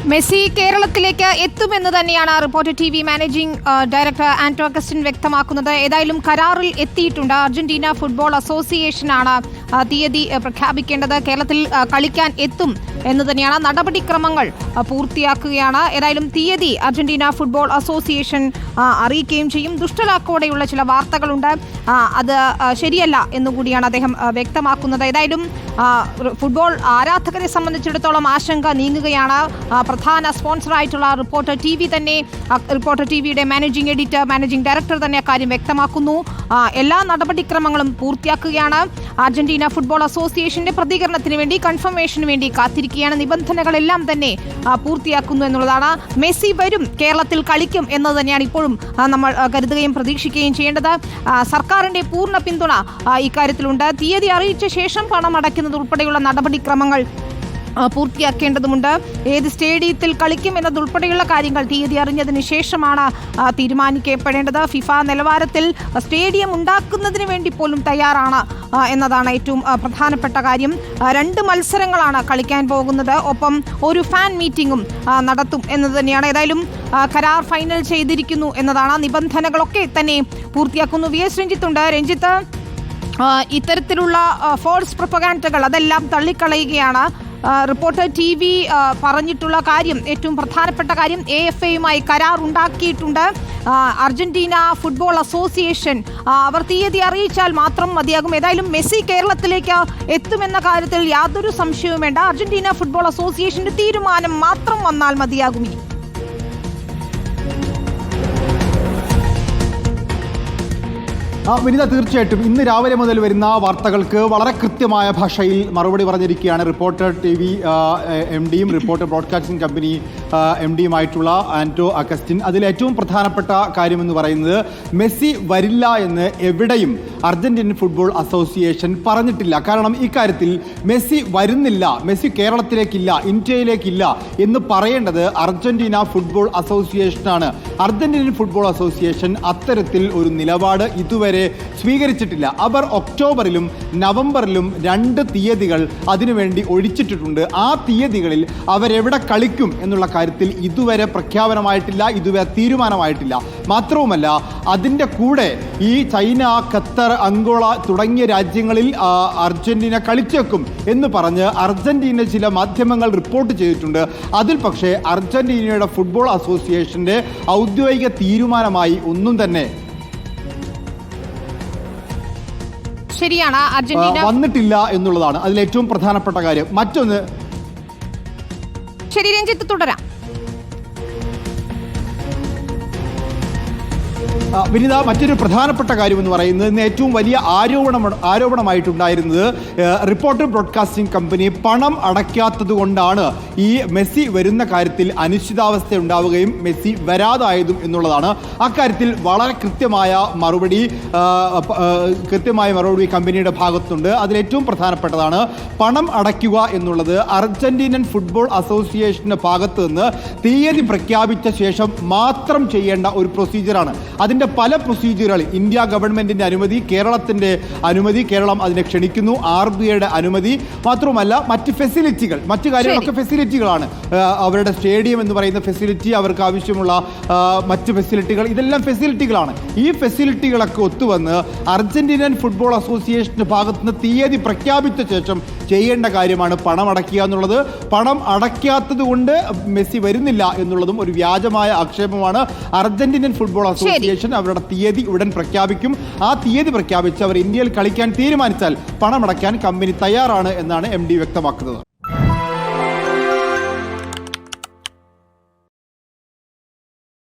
Messi കേരളത്തിലേക്ക് എത്തുമെന്ന് തന്നെയാണ് reporter TV managing director Anto Augustine വ്യക്തമാക്കുന്നത്. ഏതായാലും കരാറിൽ എത്തിയിട്ടുണ്ട്. അർജന്റീന ഫുട്ബോൾ അസോസിയേഷനാണ് തീയതി പ്രഖ്യാപിക്കേണ്ടത്. കേരളത്തിൽ കളിക്കാൻ എത്തും എന്ന് തന്നെയാണ്. നടപടിക്രമങ്ങൾ പൂർത്തിയാക്കുകയാണ്. ഏതായാലും തീയതി അർജന്റീന ഫുട്ബോൾ അസോസിയേഷൻ അറിയിക്കുകയും ചെയ്യും. ദുഷ്ടലാക്കോടെയുള്ള ചില വാർത്തകളുണ്ട്, അത് ശരിയല്ല എന്നുകൂടിയാണ് അദ്ദേഹം വ്യക്തമാക്കുന്നത്. ഏതായാലും ഫുട്ബോൾ ആരാധകരെ സംബന്ധിച്ചിടത്തോളം ആശങ്ക നീങ്ങുകയാണ്. പ്രധാന സ്പോൺസറായിട്ടുള്ള റിപ്പോർട്ടർ ടിവി തന്നെ, റിപ്പോർട്ടർ ടിവിയുടെ മാനേജിംഗ് എഡിറ്റർ, മാനേജിംഗ് ഡയറക്ടർ തന്നെ കാര്യം വ്യക്തമാക്കുന്നു. എല്ലാ നടപടിക്രമങ്ങളും പൂർത്തിയാക്കുകയാണ്. അർജന്റീന ഫുട്ബോൾ അസോസിയേഷന്റെ പ്രതികരണത്തിന് വേണ്ടി, കൺഫർമേഷന് വേണ്ടി കാത്തിരിക്കുകയാണ്. നിബന്ധനകളെല്ലാം തന്നെ പൂർത്തിയാക്കുന്നു എന്നുള്ളതാണ്. മെസ്സി വരും, കേരളത്തിൽ കളിക്കും എന്നത് തന്നെയാണ് ഇപ്പോഴും നമ്മൾ കരുതുകയും പ്രതീക്ഷിക്കുകയും ചെയ്യേണ്ടത്. സർക്കാരിന്റെ പൂർണ്ണ പിന്തുണ ഇക്കാര്യത്തിലുണ്ട്. തീയതി അറിയിച്ച ശേഷം പണം അടയ്ക്കുന്നത് ഉൾപ്പെടെയുള്ള നടപടിക്രമങ്ങൾ പൂർത്തിയാക്കേണ്ടതുണ്ട്. ഏത് സ്റ്റേഡിയത്തിൽ കളിക്കും എന്നതുൾപ്പെടെയുള്ള കാര്യങ്ങൾ തീയതി അറിഞ്ഞതിന് ശേഷമാണ് തീരുമാനിക്കപ്പെടേണ്ടത്. ഫിഫ നിലവാരത്തിൽ സ്റ്റേഡിയം ഉണ്ടാക്കുന്നതിന് വേണ്ടി പോലും തയ്യാറാണ് എന്നതാണ് ഏറ്റവും പ്രധാനപ്പെട്ട കാര്യം. 2 മത്സരങ്ങളാണ് കളിക്കാൻ പോകുന്നത്. ഒപ്പം ഒരു ഫാൻ മീറ്റിംഗും നടത്തും എന്നത് തന്നെയാണ്. ഏതായാലും കരാർ ഫൈനൽ ചെയ്തിരിക്കുന്നു എന്നതാണ്. നിബന്ധനകളൊക്കെ തന്നെ പൂർത്തിയാക്കുന്നു. V S രഞ്ജിത്തുണ്ട്. രഞ്ജിത്ത്, ഇത്തരത്തിലുള്ള ഫോൾസ് പ്രൊപ്പഗാൻഡകൾ അതെല്ലാം തള്ളിക്കളയുകയാണ്. റിപ്പോർട്ടർ ടിവി പറഞ്ഞിട്ടുള്ള കാര്യം, ഏറ്റവും പ്രധാനപ്പെട്ട കാര്യം, AFAയുമായി കരാർ ഉണ്ടാക്കിയിട്ടുണ്ട്. അർജന്റീന ഫുട്ബോൾ അസോസിയേഷൻ അവർ തീയതി അറിയിച്ചാൽ മാത്രം മതിയാകും. ഏതായാലും മെസ്സി കേരളത്തിലേക്ക് എത്തുമെന്ന കാര്യത്തിൽ യാതൊരു സംശയവും വേണ്ട. അർജന്റീന ഫുട്ബോൾ അസോസിയേഷന്റെ തീരുമാനം മാത്രം വന്നാൽ മതിയാകും. വിനിത, തീർച്ചയായിട്ടും ഇന്ന് രാവിലെ മുതൽ വരുന്ന വാർത്തകൾക്ക് വളരെ കൃത്യമായ ഭാഷയിൽ മറുപടി പറഞ്ഞിരിക്കുകയാണ് റിപ്പോർട്ടർ ടിവി MDയും റിപ്പോർട്ടർ ബ്രോഡ്കാസ്റ്റിംഗ് കമ്പനി MDയുമായിട്ടുള്ള ആന്റോ അഗസ്റ്റിൻ. അതിൽ ഏറ്റവും പ്രധാനപ്പെട്ട കാര്യമെന്ന് പറയുന്നത്, മെസ്സി വരില്ല എന്ന് എവിടെയും അർജന്റീനൻ ഫുട്ബോൾ അസോസിയേഷൻ പറഞ്ഞിട്ടില്ല. കാരണം ഇക്കാര്യത്തിൽ മെസ്സി വരുന്നില്ല, മെസ്സി കേരളത്തിലേക്കില്ല, ഇന്ത്യയിലേക്കില്ല എന്ന് പറയേണ്ടത് അർജന്റീന ഫുട്ബോൾ അസോസിയേഷനാണ്. അർജന്റീനൻ ഫുട്ബോൾ അസോസിയേഷൻ അത്തരത്തിൽ ഒരു നിലപാട് ഇതുവരെ സ്വീകരിച്ചിട്ടില്ല. അവർ ഒക്ടോബറിലും നവംബറിലും 2 തീയതികൾ അതിനുവേണ്ടി ഒഴിച്ചിട്ടിട്ടുണ്ട്. ആ തീയതികളിൽ അവരെവിടെ കളിക്കും എന്നുള്ള കാര്യത്തിൽ ഇതുവരെ പ്രഖ്യാപനമായിട്ടില്ല, ഇതുവരെ തീരുമാനമായിട്ടില്ല. മാത്രവുമല്ല, അതിൻ്റെ കൂടെ ഈ ചൈന, ഖത്തർ, അങ്കോള തുടങ്ങിയ രാജ്യങ്ങളിൽ അർജന്റീന കളിച്ചേക്കും എന്ന് പറഞ്ഞ് അർജന്റീന ചില മാധ്യമങ്ങൾ റിപ്പോർട്ട് ചെയ്തിട്ടുണ്ട്. അതിൽ പക്ഷേ അർജന്റീനയുടെ ഫുട്ബോൾ അസോസിയേഷന്റെ ഔദ്യോഗിക തീരുമാനമായി ഒന്നും തന്നെ ശരിയാണ്, അർജന്റീന വന്നിട്ടില്ല എന്നുള്ളതാണ് അതിൽ ഏറ്റവും പ്രധാനപ്പെട്ട കാര്യം. മറ്റൊന്ന്, ശരി രഞ്ജിത്ത്, തുടരാം. വിനിത, മറ്റൊരു പ്രധാനപ്പെട്ട കാര്യമെന്ന് പറയുന്നത്, ഇന്ന് ഏറ്റവും വലിയ ആരോപണമായിട്ടുണ്ടായിരുന്നത് റിപ്പോർട്ടർ ബ്രോഡ്കാസ്റ്റിംഗ് കമ്പനി പണം അടയ്ക്കാത്തത് കൊണ്ടാണ് ഈ മെസ്സി വരുന്ന കാര്യത്തിൽ അനിശ്ചിതാവസ്ഥ ഉണ്ടാവുകയും മെസ്സി വരാതായതും എന്നുള്ളതാണ്. അക്കാര്യത്തിൽ വളരെ കൃത്യമായ മറുപടി കമ്പനിയുടെ ഭാഗത്തുണ്ട്. അതിലേറ്റവും പ്രധാനപ്പെട്ടതാണ്, പണം അടയ്ക്കുക എന്നുള്ളത് അർജന്റീനൻ ഫുട്ബോൾ അസോസിയേഷന്റെ ഭാഗത്ത് നിന്ന് തീയതി പ്രഖ്യാപിച്ച ശേഷം മാത്രം ചെയ്യേണ്ട ഒരു പ്രൊസീജിയറാണ്. അതിൻ്റെ പല പ്രൊസീജിയറുകൾ, ഇന്ത്യ ഗവൺമെന്റിന്റെ അനുമതി, കേരളത്തിന്റെ അനുമതി, കേരളം അതിനെ ക്ഷണിക്കുന്നു, RBIയുടെ അനുമതി, മാത്രമല്ല മറ്റ് ഫെസിലിറ്റികൾ, മറ്റു കാര്യങ്ങളൊക്കെ ഫെസിലിറ്റികളാണ്. അവരുടെ സ്റ്റേഡിയം എന്ന് പറയുന്ന ഫെസിലിറ്റി, അവർക്ക് ആവശ്യമുള്ള മറ്റ് ഫെസിലിറ്റികൾ, ഇതെല്ലാം ഫെസിലിറ്റികളാണ്. ഈ ഫെസിലിറ്റികളൊക്കെ ഒത്തുവന്ന് അർജന്റീനൻ ഫുട്ബോൾ അസോസിയേഷന്റെ ഭാഗത്തുനിന്ന് തീയതി പ്രഖ്യാപിച്ച ശേഷം ചെയ്യേണ്ട കാര്യമാണ് പണം അടയ്ക്കുക എന്നുള്ളത്. പണം അടയ്ക്കാത്തത് കൊണ്ട് മെസ്സി വരുന്നില്ല എന്നുള്ളതും ഒരു വ്യാജമായ ആക്ഷേപമാണ്. അർജന്റീനൻ ഫുട്ബോൾ അസോസിയേഷൻ അവരുടെ തീയതി ഉടൻ പ്രഖ്യാപിക്കും. ആ തീയതി പ്രഖ്യാപിച്ച് അവർ ഇന്ത്യയിൽ കളിക്കാൻ തീരുമാനിച്ചാൽ പണമടയ്ക്കാൻ കമ്പനി തയ്യാറാണ് എന്നാണ് MD വ്യക്തമാക്കുന്നത്.